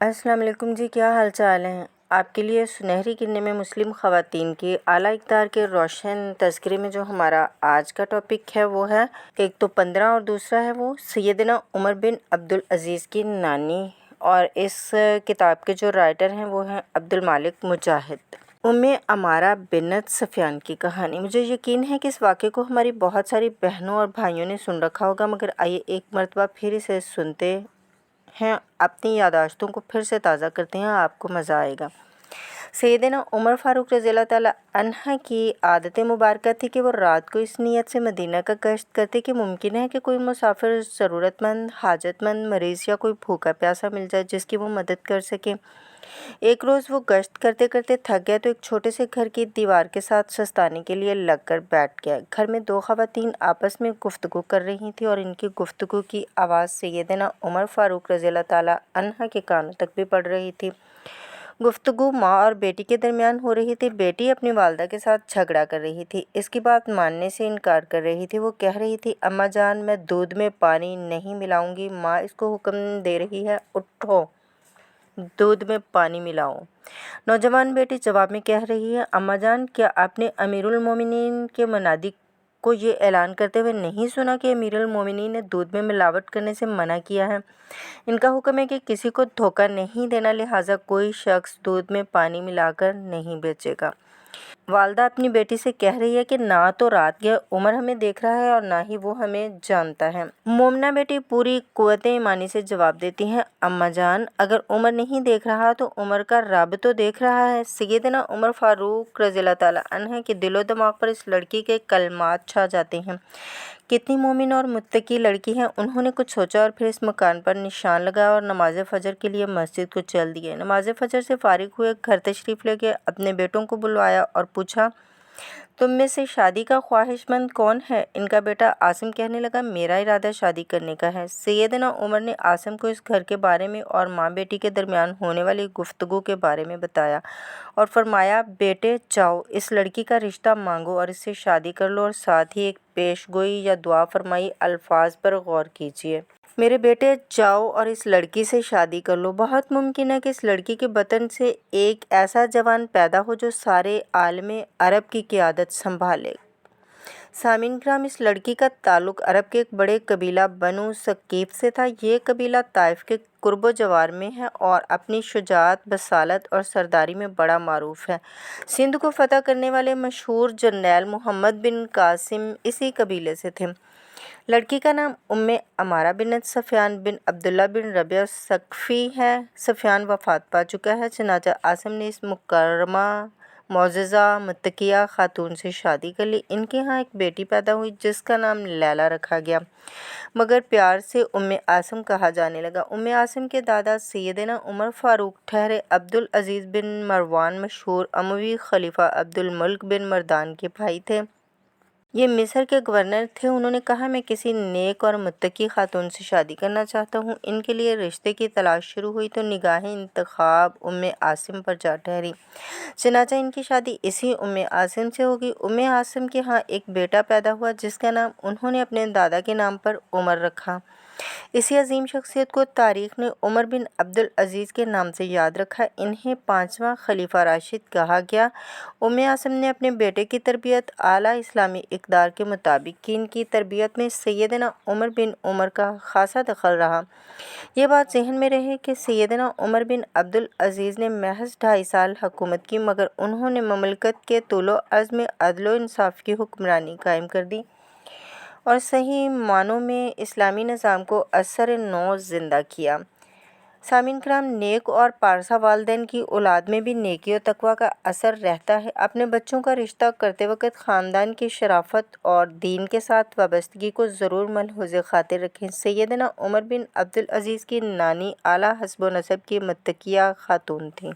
السلام علیکم جی، کیا حال چال ہیں؟ آپ کے لیے سنہری کرنیں میں مسلم خواتین کی اعلیٰ اقدار کے روشن تذکرے میں جو ہمارا آج کا ٹاپک ہے وہ ہے، ایک تو 15 اور دوسرا ہے وہ سیدنا عمر بن عبدالعزیز کی نانی، اور اس کتاب کے جو رائٹر ہیں وہ ہیں عبدالمالک مجاہد۔ عمارہ بنت سفیان کی کہانی۔ مجھے یقین ہے کہ اس واقعے کو ہماری بہت ساری بہنوں اور بھائیوں نے سن رکھا ہوگا، مگر آئیے ایک مرتبہ پھر اسے سنتے ہیں، اپنی یادداشتوں کو پھر سے تازہ کرتے ہیں، آپ کو مزہ آئے گا۔ سیدنا عمر فاروق رضی اللہ تعالیٰ عنہ کی عادت مبارکہ تھی کہ وہ رات کو اس نیت سے مدینہ کا گشت کرتے کہ ممکن ہے کہ کوئی مسافر، ضرورت مند، حاجت مند، مریض یا کوئی بھوکا پیاسا مل جائے جس کی وہ مدد کر سکے۔ ایک روز وہ گشت کرتے کرتے تھک گئے تو ایک چھوٹے سے گھر کی دیوار کے ساتھ سستانے کے لیے لگ کر بیٹھ گیا۔ گھر میں دو خواتین آپس میں گفتگو کر رہی تھیں اور ان کی گفتگو کی آواز سیدنا عمر فاروق رضی اللہ تعالیٰ عنہ کے کانوں تک بھی پڑ رہی تھی۔ گفتگو ماں اور بیٹی کے درمیان ہو رہی تھی۔ بیٹی اپنی والدہ کے ساتھ جھگڑا کر رہی تھی، اس کی بات ماننے سے انکار کر رہی تھی۔ وہ کہہ رہی تھی، اماں جان، میں دودھ میں پانی نہیں ملاؤں گی۔ ماں اس کو حکم دے رہی ہے، اٹھو، دودھ میں پانی ملاؤ۔ نوجوان بیٹی جواب میں کہہ رہی ہے، اماں جان، کیا آپ نے امیر المومنین کے منادی کو یہ اعلان کرتے ہوئے نہیں سنا کہ امیر المومنین نے دودھ میں ملاوٹ کرنے سے منع کیا ہے؟ ان کا حکم ہے کہ کسی کو دھوکہ نہیں دینا، لہٰذا کوئی شخص دودھ میں پانی ملا کر نہیں بیچے گا۔ والدہ اپنی بیٹی سے کہہ رہی ہے کہ نہ تو رات گئے عمر ہمیں دیکھ رہا ہے اور نہ ہی وہ ہمیں جانتا ہے۔ مومنہ بیٹی پوری قوت ایمانی سے جواب دیتی ہے، اماں جان، اگر عمر نہیں دیکھ رہا تو عمر کا رب تو دیکھ رہا ہے۔ سیدنا عمر فاروق رضی اللہ تعالیٰ عنہ کے دل و دماغ پر اس لڑکی کے کلمات چھا جاتے ہیں۔ کتنی مومن اور متقی لڑکی ہے۔ انہوں نے کچھ سوچا اور پھر اس مکان پر نشان لگایا اور نماز فجر کے لیے مسجد کو چل دیے۔ نماز فجر سے فارغ ہوئے گھر تشریف لے گئے، اپنے بیٹوں کو بلوایا اور پوچھا، تم میں سے شادی کا خواہش مند کون ہے؟ ان کا بیٹا عاصم کہنے لگا، میرا ارادہ شادی کرنے کا ہے۔ سیدنا عمر نے عاصم کو اس گھر کے بارے میں اور ماں بیٹی کے درمیان ہونے والی گفتگو کے بارے میں بتایا اور فرمایا، بیٹے جاؤ، اس لڑکی کا رشتہ مانگو اور اس سے شادی کر لو، اور ساتھ ہی ایک پیش گوئی یا دعا فرمائی، الفاظ پر غور کیجیے۔ میرے بیٹے جاؤ اور اس لڑکی سے شادی کر لو۔ بہت ممکن ہے کہ اس لڑکی کے بطن سے ایک ایسا جوان پیدا ہو جو سارے عالم عرب کی قیادت سنبھالے۔ سامعین کرام، اس لڑکی کا تعلق عرب کے ایک بڑے قبیلہ بنو ثقیف سے تھا۔ یہ قبیلہ طائف کے قرب و جوار میں ہے اور اپنی شجاعت، بصالت اور سرداری میں بڑا معروف ہے۔ سندھ کو فتح کرنے والے مشہور جرنیل محمد بن قاسم اسی قبیلے سے تھے۔ لڑکی کا نام عمارہ بنت سفیان بن عبداللہ بن ربیعہ ثقفی ہے۔ سفیان وفات پا چکا ہے، چنانچہ عاصم نے اس مکرمہ، معززہ، متقیہ خاتون سے شادی کر لی۔ ان کے ہاں ایک بیٹی پیدا ہوئی جس کا نام لیلی رکھا گیا، مگر پیار سے عاصم کہا جانے لگا۔ عاصم کے دادا سیدنا عمر فاروق ٹھہرے عبدالعزیز بن مروان مشہور اموی خلیفہ عبدالملک بن مردان کے بھائی تھے۔ یہ مصر کے گورنر تھے۔ انہوں نے کہا، میں کسی نیک اور متقی خاتون سے شادی کرنا چاہتا ہوں۔ ان کے لیے رشتے کی تلاش شروع ہوئی تو نگاہ انتخاب عاصم پر جا ٹھہری، چنانچہ ان کی شادی اسی عاصم سے ہوگی۔ عاصم کے ہاں ایک بیٹا پیدا ہوا جس کا نام انہوں نے اپنے دادا کے نام پر عمر رکھا۔ اسی عظیم شخصیت کو تاریخ نے عمر بن عبدالعزیز کے نام سے یاد رکھا۔ انہیں 5واں خلیفہ راشد کہا گیا۔ عاصم نے اپنے بیٹے کی تربیت اعلیٰ اسلامی اقدار کے مطابق کی۔ ان کی تربیت میں سیدنا عمر بن عمر کا خاصا دخل رہا۔ یہ بات ذہن میں رہے کہ سیدنا عمر بن عبدالعزیز نے محض 2.5 سال حکومت کی، مگر انہوں نے مملکت کے طول و عرض میں عدل و انصاف کی حکمرانی قائم کر دی اور صحیح معنوں میں اسلامی نظام کو ازسر نو زندہ کیا۔ سامعین کرام، نیک اور پارسا والدین کی اولاد میں بھی نیکی و تقویٰ کا اثر رہتا ہے۔ اپنے بچوں کا رشتہ کرتے وقت خاندان کی شرافت اور دین کے ساتھ وابستگی کو ضرور ملحوظ خاطر رکھیں۔ سیدنا عمر بن عبدالعزیز کی نانی اعلیٰ حسب و نسب کی متقیہ خاتون تھیں۔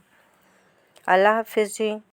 اللہ حافظ جی۔